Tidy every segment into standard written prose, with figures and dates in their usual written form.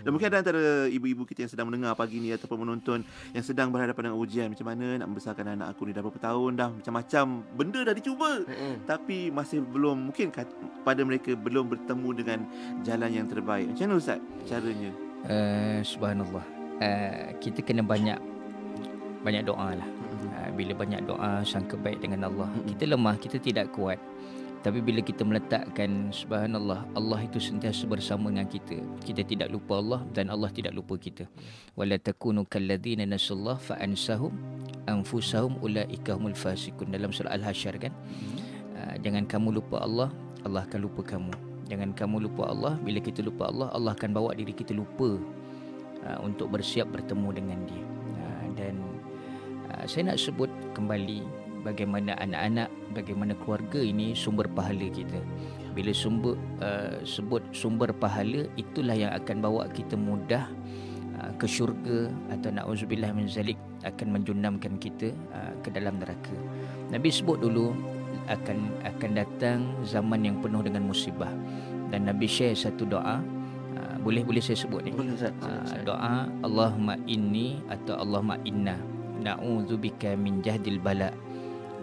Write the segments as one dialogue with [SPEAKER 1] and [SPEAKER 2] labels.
[SPEAKER 1] Dan mungkin ada antara ibu-ibu kita yang sedang mendengar pagi ni ataupun menonton yang sedang berhadapan dengan ujian, macam mana nak membesarkan anak aku ni dah berapa tahun dah, macam-macam benda dah dicuba, tapi masih belum, mungkin pada mereka belum bertemu dengan jalan yang terbaik. Macam mana Ustaz caranya?
[SPEAKER 2] Subhanallah. Kita kena banyak doa lah. Bila banyak doa, sangka baik dengan Allah. Kita lemah, kita tidak kuat. Tapi bila kita meletakkan, subhanallah, Allah itu sentiasa bersama dengan kita. Kita tidak lupa Allah dan Allah tidak lupa kita. Wala takunu kalladzina nasallahu fa ansahum anfusahum ulaika humul fasiqun, dalam surah Al-Hasyr kan. Jangan kamu lupa Allah, Allah akan lupa kamu. Jangan kamu lupa Allah. Bila kita lupa Allah, Allah akan bawa diri kita lupa untuk bersiap bertemu dengan dia. Dan saya nak sebut kembali bagaimana anak-anak, bagaimana keluarga ini sumber pahala kita. Bila sebut sumber pahala, itulah yang akan bawa kita mudah ke syurga, atau na'udzubillah min zalik, akan menjunamkan kita ke dalam neraka. Nabi sebut dulu akan datang zaman yang penuh dengan musibah, dan Nabi share satu doa. Boleh saya sebut ni? Doa Allahumma inni atau Allahumma inna na'udzubika min jahdil bala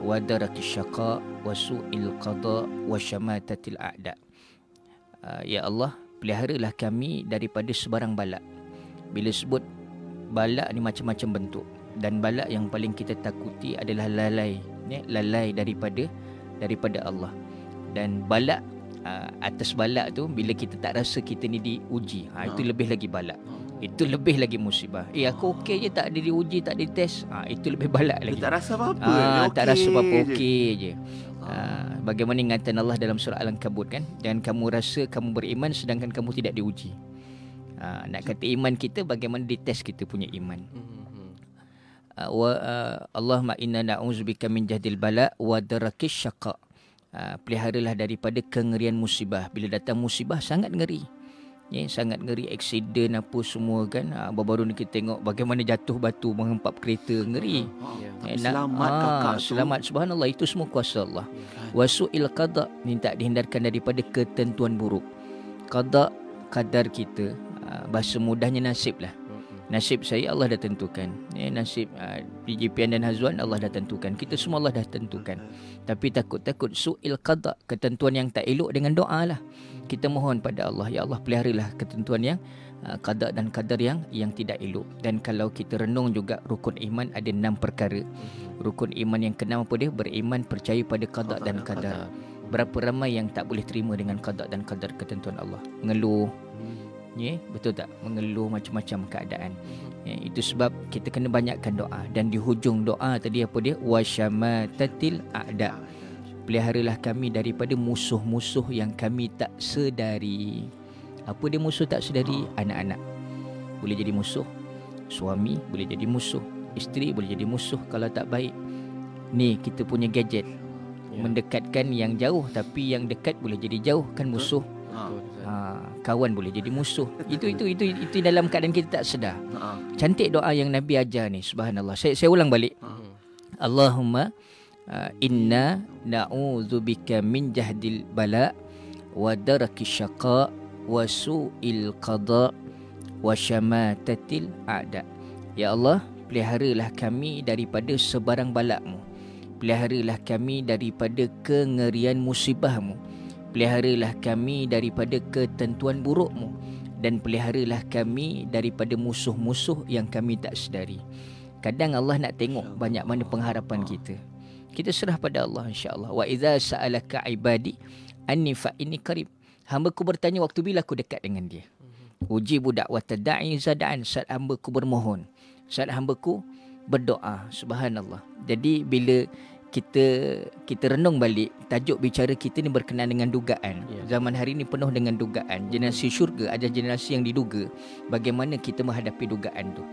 [SPEAKER 2] wa darakis syaqa wa su'il qada wa syamatatil a'da. Ya Allah, peliharalah kami daripada sebarang balak. Bila sebut balak ni macam-macam bentuk, dan balak yang paling kita takuti adalah lalai, lalai daripada Allah. Dan balak, atas balak tu, bila kita tak rasa kita ni diuji, itu lebih lagi balak. Itu lebih lagi musibah. Aku okey je, tak ada diuji, tak ada test. Itu lebih balak lagi.
[SPEAKER 1] Tak rasa apa-apa.
[SPEAKER 2] Tak rasa apa-apa, okey je. Bagaimana ingatan Allah dalam surah Al-Ankabut kan? Jangan kamu rasa kamu beriman sedangkan kamu tidak diuji. Nak kata iman kita, bagaimana dites kita punya iman. Allahumma inna na'udzubika min jahdil bala wa darakis syaqa. Peliharalah daripada kengerian musibah. Bila datang musibah sangat ngeri. Sangat ngeri, aksiden apa semua kan. Baru-baru ni kita tengok bagaimana jatuh batu menghempap kereta, ngeri.
[SPEAKER 1] Selamat kakak tu.
[SPEAKER 2] Selamat, subhanallah, itu semua kuasa Allah. Wasu'il qada, minta dihindarkan daripada ketentuan buruk. Qada, kadar kita, bahasa mudahnya nasib lah. Nasib saya Allah dah tentukan. Nasib PJPN dan Hazwan Allah dah tentukan. Kita semua Allah dah tentukan. Tapi takut su'il qada, ketentuan yang tak elok, dengan doa lah. Kita mohon pada Allah, ya Allah peliharalah ketentuan yang qada dan qadar yang tidak elok. Dan kalau kita renung juga, rukun iman ada 6 perkara. Rukun iman yang ke-6 apa dia? Beriman, percaya pada qada dan qadar. Berapa ramai yang tak boleh terima dengan qada dan qadar ketentuan Allah. Mengeluh. Betul tak? Mengeluh macam-macam keadaan. Itu sebab kita kena banyakkan doa. Dan di hujung doa tadi apa dia? Wasyamatatil a'da. Peliharalah kami daripada musuh-musuh yang kami tak sedari. Apa dia musuh tak sedari? Anak-anak boleh jadi musuh, suami boleh jadi musuh, isteri boleh jadi musuh kalau tak baik. Ni kita punya gadget mendekatkan yang jauh, tapi yang dekat boleh jadi jauh kan musuh. Kawan boleh jadi musuh. Itu dalam keadaan kita tak sedar. Cantik doa yang Nabi ajar ni, subhanallah. Saya ulang balik. Allahumma inna na'udzubika min jahdil bala wa darakis syaqa wa su'il qada wa syamatatil a'da. Ya Allah, peliharalah kami daripada sebarang balakmu. Peliharalah kami daripada kengerian musibahmu. Peliharalah kami daripada ketentuan burukmu. Dan peliharalah kami daripada musuh-musuh yang kami tak sedari. Kadang Allah nak tengok banyak mana pengharapan kita. Kita serah pada Allah, insya-Allah. Wa idza sa'alaka ibadi anni fa inni qarib. Hamba-Ku bertanya waktu bila aku dekat dengan dia. Ujibu da'wata da'i zada'an, saat hamba-Ku bermohon, saat hamba-Ku berdoa. Subhanallah. Jadi bila kita renung balik, tajuk bicara kita ni berkenaan dengan dugaan. Zaman hari ni penuh dengan dugaan. Generasi syurga ada generasi yang diduga. Bagaimana kita menghadapi dugaan tu?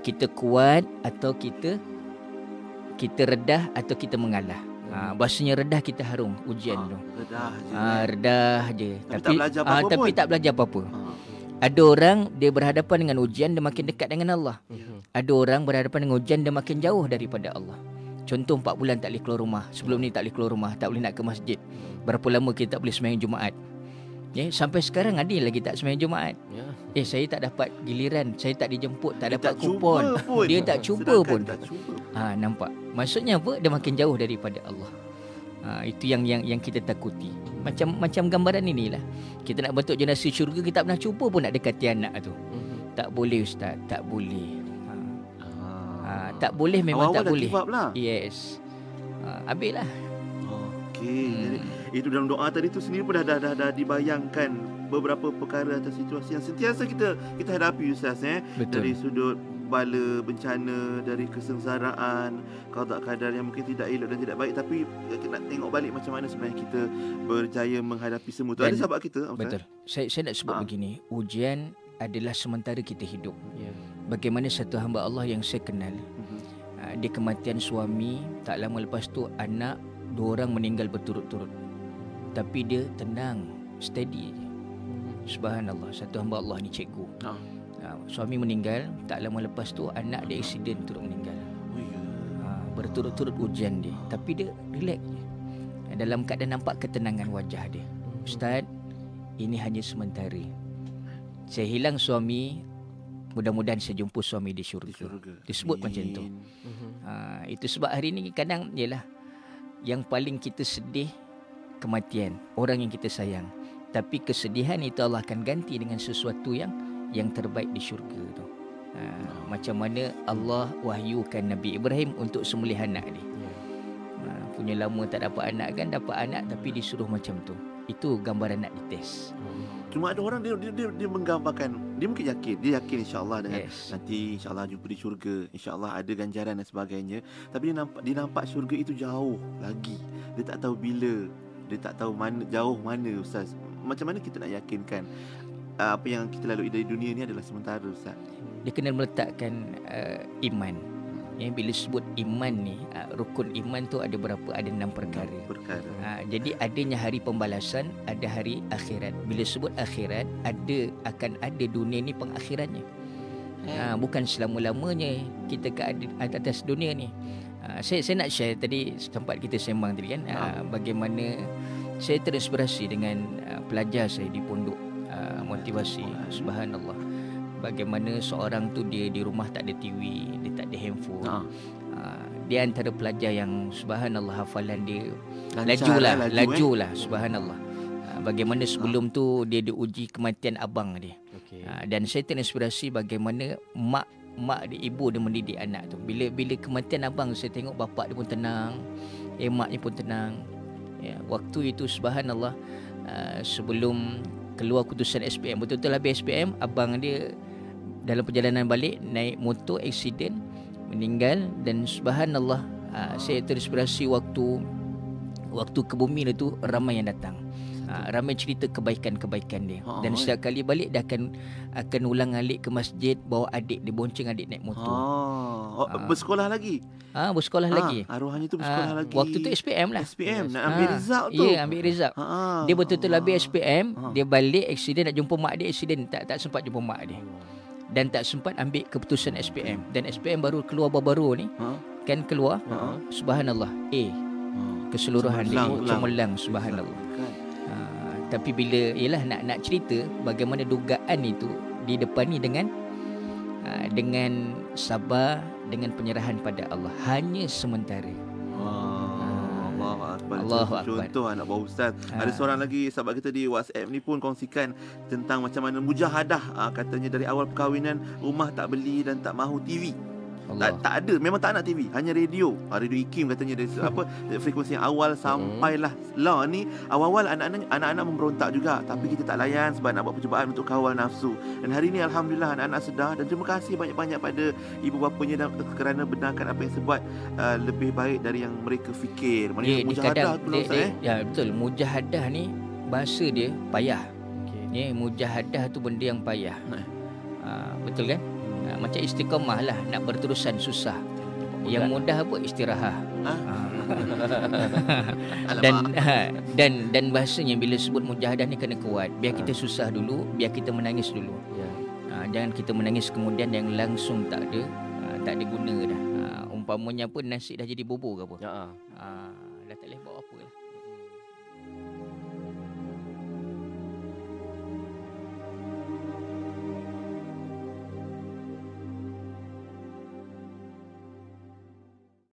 [SPEAKER 2] Kita kuat atau kita redah atau kita mengalah. Bahasanya redah kita harung ujian tu. Redah je. Tapi tak belajar apa-apa. Ada orang dia berhadapan dengan ujian, dia makin dekat dengan Allah. Ada orang berhadapan dengan ujian, dia makin jauh daripada Allah. Contoh 4 bulan tak boleh keluar rumah. Sebelum ni tak boleh keluar rumah, tak boleh nak ke masjid. Berapa lama kita tak boleh sembahyang Jumaat? Sampai sekarang ada lagi tak sembahyang Jumaat. Saya tak dapat giliran, saya tak dijemput, tak dapat kupon. Dia tak cuba pun. Nampak. Maksudnya apa? Dia makin jauh daripada Allah. Itu yang kita takuti. Macam gambaran inilah. Kita nak bentuk generasi syurga, kita tak pernah cuba pun nak dekati anak tu. Tak boleh ustaz, tak boleh. Tak boleh, memang
[SPEAKER 1] awal
[SPEAKER 2] tak boleh.
[SPEAKER 1] Lah.
[SPEAKER 2] Yes. Habislah.
[SPEAKER 1] Okey. Jadi itu dalam doa tadi tu sendiri pun dah dibayangkan beberapa perkara atau situasi yang sentiasa kita hadapi ustaz dari sudut bala, bencana, dari kesengsaraan, qada qadar yang mungkin tidak elok dan tidak baik, tapi kita nak tengok balik macam mana sebenarnya kita berjaya menghadapi semua tu. Ada sahabat kita ustaz.
[SPEAKER 2] Betul. Saya nak sebut begini, ujian adalah sementara kita hidup. Bagaimana satu hamba Allah yang saya kenal, dia kematian suami, tak lama lepas tu anak 2 orang meninggal berturut-turut. Tapi dia tenang, steady je. Subhanallah, satu hamba Allah ni cikgu. Suami meninggal, tak lama lepas tu anak dia aksiden turut meninggal. Berturut-turut ujian dia, tapi dia relax je. Dalam keadaan nampak ketenangan wajah dia. Ustaz, ini hanya sementara. Saya hilang suami, mudah-mudahan saya jumpa suami di syurga. Dia sebut macam tu. Itu sebab hari ni kadang ialah yang paling kita sedih kematian orang yang kita sayang. Tapi kesedihan itu Allah akan ganti dengan sesuatu yang terbaik di syurga tu. Macam mana Allah wahyukan Nabi Ibrahim untuk sembelih anak dia. Punya lama tak dapat anak kan, dapat anak tapi disuruh macam tu. Itu gambaran nak dites.
[SPEAKER 1] Cuma ada orang dia menggambarkan, dia mungkin yakin, dia yakin insya-Allah dengan nanti insya-Allah jumpa di syurga, insya-Allah ada ganjaran dan sebagainya. Tapi dia nampak syurga itu jauh lagi. Dia tak tahu bila, dia tak tahu jauh mana ustaz. Macam mana kita nak yakinkan apa yang kita lalui dari dunia ni adalah sementara ustaz?
[SPEAKER 2] Dia kena meletakkan iman. Bila sebut iman ni, rukun iman tu ada berapa? Ada 6 perkara. Jadi adanya hari pembalasan, ada hari akhirat. Bila sebut akhirat, akan ada dunia ni pengakhirannya. Bukan selama-lamanya kita ke atas dunia ni. Saya nak share tadi, tempat kita sembang tadi kan, bagaimana saya terinspirasi dengan pelajar saya di pondok motivasi. Subhanallah. Bagaimana seorang tu dia di rumah tak ada TV, dia tak ada handphone. Dia antara pelajar yang subhanallah hafalan dia laju lah subhanallah. Bagaimana sebelum tu dia diuji kematian abang dia. Dan saya terinspirasi bagaimana mak dia, ibu dia mendidik anak tu. Bila kematian abang, saya tengok bapak dia pun tenang, maknya pun tenang. Waktu itu subhanallah, sebelum keluar keputusan SPM, betul-betul habis SPM, abang dia dalam perjalanan balik naik motor aksiden meninggal. Dan subhanallah, saya terinspirasi waktu ke bumi tu ramai yang datang. Ramai cerita kebaikan-kebaikan dia. Dan setiap kali balik dia akan ulang-alik ke masjid, bawa adik dia, bonceng adik naik motor.
[SPEAKER 1] Bersekolah lagi.
[SPEAKER 2] Bersekolah lagi.
[SPEAKER 1] Arwahnya tu bersekolah lagi.
[SPEAKER 2] Waktu tu SPM lah.
[SPEAKER 1] SPM nak ambil result tu.
[SPEAKER 2] Ya, ambil result. Dia betul-betul habis SPM, dia balik aksiden nak jumpa mak dia, aksiden tak sempat jumpa mak dia. Dan tak sempat ambil keputusan SPM. Dan SPM baru keluar baru-baru ni. Kan keluar. Subhanallah. Keseluruhan dia cemerlang subhanallah. Tapi bila nak cerita bagaimana dugaan itu di depan ni dengan sabar, dengan penyerahan pada Allah, hanya sementara.
[SPEAKER 1] Allahu Akbar. Contoh anak bawah ustaz. Ada seorang lagi sahabat kita di WhatsApp ni pun kongsikan tentang macam mana mujahadah. Katanya dari awal perkahwinan rumah tak beli dan tak mahu TV. Tak ada, memang tak nak TV, hanya radio. Radio IKIM katanya dari frekuensi yang awal sampailah ni awal-awal anak-anak memberontak juga, tapi kita tak layan sebab nak buat percubaan untuk kawal nafsu. Dan hari ni alhamdulillah anak-anak sedar, dan terima kasih banyak-banyak pada ibu bapanya dan kerana benarkan apa yang sebuat lebih baik dari yang mereka fikir. Maknanya mujahadah tu
[SPEAKER 2] ya betul, mujahadah ni bahasa dia payah. Mujahadah tu benda yang payah. Betul kan? Macam istiqamah lah, nak berterusan susah. Yang mudah apa? Istirahat. Dan bahasanya bila sebut mujahadah ni kena kuat. Biar kita susah dulu, biar kita menangis dulu. Jangan kita menangis kemudian yang langsung tak ada guna dah. Umpamanya pun nasi dah jadi bubur ke apa. Dah tak boleh buat apa lah.